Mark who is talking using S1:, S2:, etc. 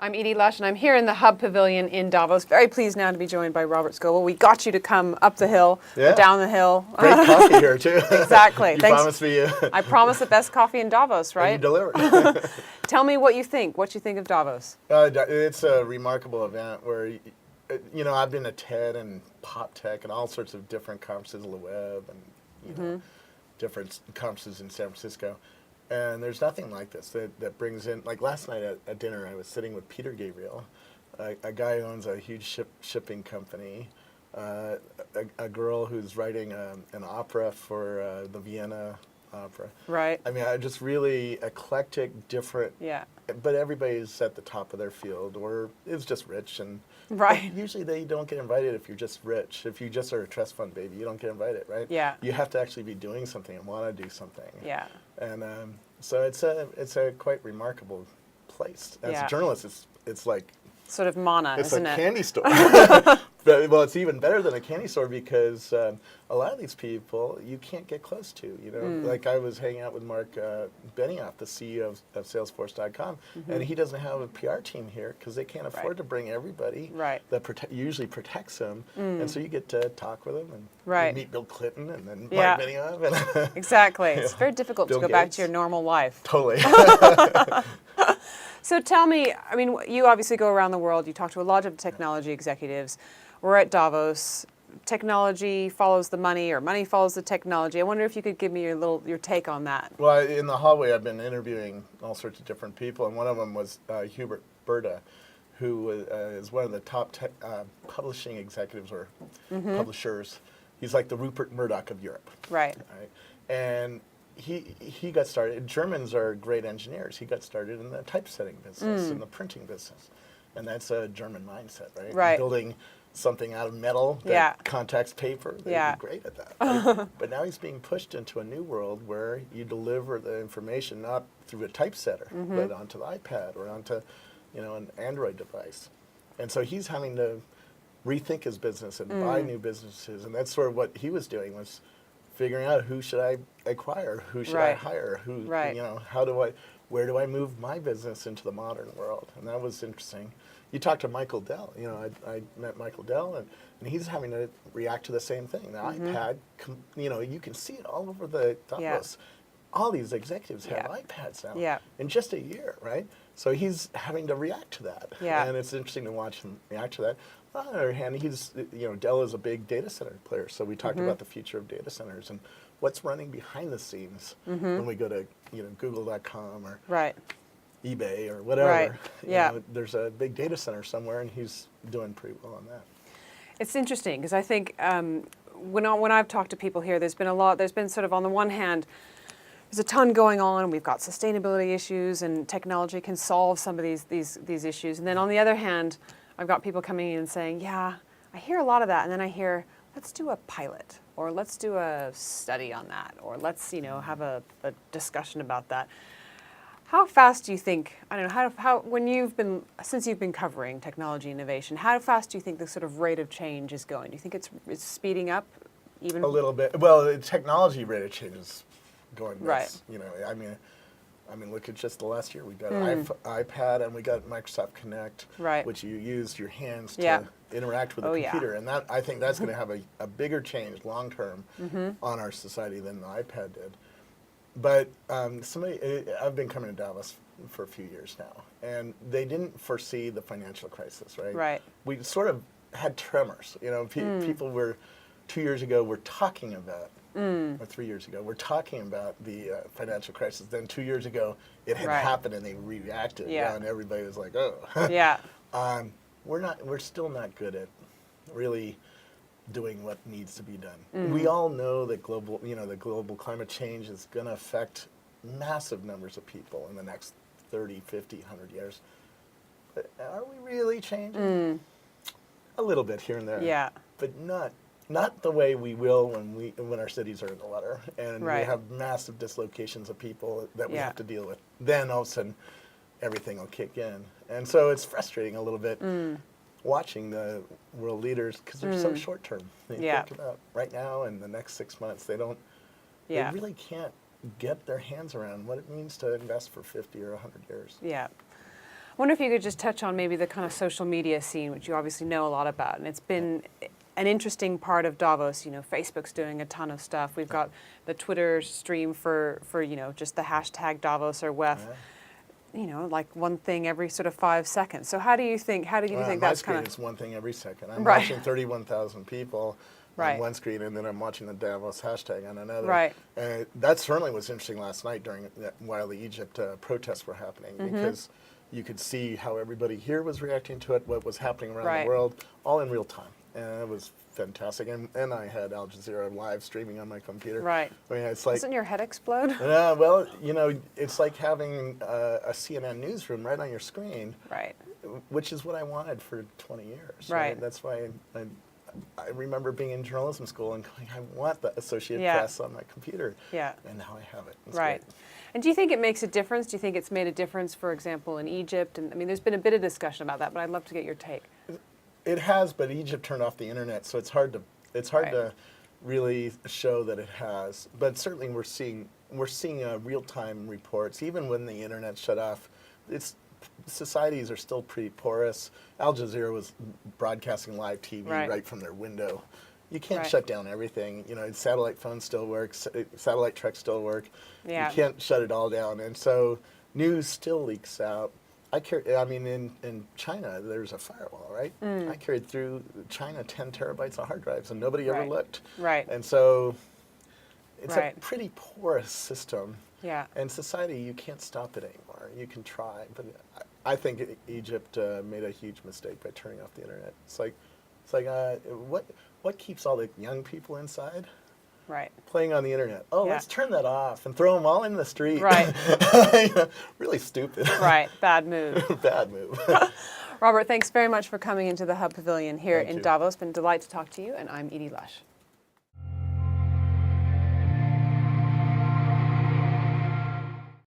S1: I'm Edie Lush, and I'm here in the Hub Pavilion in Davos. Very pleased now to be joined by Robert Scoble. We got you to come up the hill, down the hill.
S2: Great coffee here, too.
S1: Exactly.
S2: You
S1: Thanks.
S2: promised me.
S1: I promised the best coffee in Davos, right?
S2: And you delivered.
S1: Tell me what you think. What you think of Davos.
S2: It's a remarkable event where, you know, I've been to TED and Pop Tech and all sorts of different conferences, the web, and you know, different conferences in San Francisco. And there's nothing like this that brings in, like last night at dinner, I was sitting with Peter Gabriel, a guy who owns a huge shipping company, a girl who's writing an opera for the Vienna Opera.
S1: Right.
S2: I mean, just really eclectic, different.
S1: Yeah.
S2: But everybody's at the top of their field, or is just rich, and
S1: right.
S2: Usually they don't get invited if you're just rich. If you just are a trust fund baby, you don't get invited, right?
S1: Yeah.
S2: You have to actually be doing something and want to do something.
S1: Yeah.
S2: And so it's a quite remarkable place. As a journalist, it's like
S1: sort of mana, isn't it?
S2: It's a candy store. Well, it's even better than a candy store because a lot of these people you can't get close to. You know, like I was hanging out with Mark Benioff, the CEO of Salesforce.com, and he doesn't have a PR team here because they can't afford to bring everybody that usually protects him. And so you get to talk with him and meet Bill Clinton and then Mark Benioff. And
S1: exactly. It's very difficult to go back to your normal life.
S2: Totally.
S1: So tell me, I mean, you obviously go around the world. You talk to a lot of technology executives. We're at Davos. Technology follows the money, or money follows the technology. I wonder if you could give me your take on that.
S2: Well, in the hallway, I've been interviewing all sorts of different people, and one of them was Hubert Burda, who is one of the top publishing executives or publishers. He's like the Rupert Murdoch of Europe.
S1: Right.
S2: And he got started. Germans are great engineers. He got started in the typesetting business, in the printing business, and that's a German mindset, right?
S1: Right.
S2: Building something out of metal that contacts paper. They'd be great at that. Right? But now he's being pushed into a new world where you deliver the information not through a typesetter, but onto the iPad or onto, you know, an Android device, and so he's having to rethink his business and buy new businesses, and that's sort of what he was doing was figuring out who should I acquire, who should I hire, who you know, where do I move my business into the modern world? And that was interesting. You talked to Michael Dell. You know, I met Michael Dell, and he's having to react to the same thing. The iPad, you know, you can see it all over the Davos. All these executives have iPads now in just a year, right? So he's having to react to that. And it's interesting to watch him react to that. On the other hand, Dell is a big data center player, so we talked about the future of data centers and what's running behind the scenes when we go to, you know, Google.com or eBay or whatever. You know, there's a big data center somewhere, and he's doing pretty well on that.
S1: It's interesting because I think when I've talked to people here, there's been sort of on the one hand, there's a ton going on. We've got sustainability issues, and technology can solve some of these issues. And then on the other hand, I've got people coming in and saying, yeah, I hear a lot of that, and then I hear, let's do a pilot, or let's do a study on that, or let's, you know, have a discussion about that. How fast do you think, I don't know, since you've been covering technology innovation, how fast do you think the sort of rate of change is going? Do you think it's speeding up even?
S2: A little bit. Well, the technology rate of change is going nuts. You know, I mean, look at just the last year. We got an iPad and we got Microsoft Connect, which you used your hands to interact with the computer. And I think that's going to have a bigger change long term on our society than the iPad did. But I've been coming to Davos for a few years now, and they didn't foresee the financial crisis, right?
S1: Right.
S2: We sort of had tremors. You know, people were 2 years ago were talking about. Or 3 years ago, we're talking about the financial crisis. Then 2 years ago, it had happened, and they reacted, and everybody was like, "Oh." We're still not good at really doing what needs to be done. We all know that the global climate change is going to affect massive numbers of people in the next 30, 50, 100 years. But are we really changing? A little bit here and there, but not the way we will when our cities are in the water and we have massive dislocations of people that we have to deal with. Then all of a sudden, everything will kick in, and so it's frustrating a little bit watching the world leaders because they're so short term. They think about right now and the next 6 months. They really can't get their hands around what it means to invest for 50 or 100 years.
S1: I wonder if you could just touch on maybe the kind of social media scene, which you obviously know a lot about, and it's been an interesting part of Davos. You know, Facebook's doing a ton of stuff. We've got the Twitter stream for you know, just the hashtag Davos or WEF. You know, like one thing every sort of 5 seconds. So how do you think that's kind of?
S2: It's one thing every second. I'm
S1: Right.
S2: watching 31,000 people
S1: Right.
S2: on one screen, and then I'm watching the Davos hashtag on another.
S1: Right.
S2: And that certainly was interesting last night while the Egypt protests were happening, because you could see how everybody here was reacting to it, what was happening around
S1: Right.
S2: the world, all in real time. And it was fantastic. And I had Al Jazeera live streaming on my computer.
S1: Right.
S2: I mean, it's like,
S1: Doesn't your head explode?
S2: well, you know, it's like having a CNN newsroom right on your screen,
S1: Right.
S2: which is what I wanted for 20 years.
S1: Right.
S2: That's why I remember being in journalism school and going, I want the Associated
S1: Yeah.
S2: Press on my computer.
S1: Yeah.
S2: And now I have it. It's
S1: Right.
S2: great.
S1: And do you think it makes a difference? Do you think it's made a difference, for example, in Egypt? And I mean, there's been a bit of discussion about that, but I'd love to get your take.
S2: It has, but Egypt turned off the internet, so it's hard
S1: Right.
S2: to really show that it has. But certainly we're seeing real-time reports, even when the internet shut off. Societies are still pretty porous. Al Jazeera was broadcasting live TV
S1: Right.
S2: right from their window. You can't
S1: Right.
S2: shut down everything. You know, satellite phones still work, satellite trucks still work.
S1: Yeah.
S2: You can't shut it all down, and so news still leaks out. I mean, in China, there's a firewall, right? I carried through China 10 terabytes of hard drives, and nobody ever
S1: Right.
S2: looked.
S1: Right.
S2: And so it's
S1: Right.
S2: a pretty porous system.
S1: Yeah.
S2: And society, you can't stop it anymore. You can try, but I think Egypt made a huge mistake by turning off the internet. It's like what keeps all the young people inside?
S1: Right.
S2: Playing on the internet. Oh,
S1: Yeah.
S2: let's turn that off and throw them all in the street.
S1: Right.
S2: You know, really stupid.
S1: Right. Bad move.
S2: Bad move.
S1: Robert, thanks very much for coming into the Hub Pavilion here
S2: Thank
S1: in
S2: you.
S1: Davos. It's been a delight to talk to you, and I'm Edie Lush.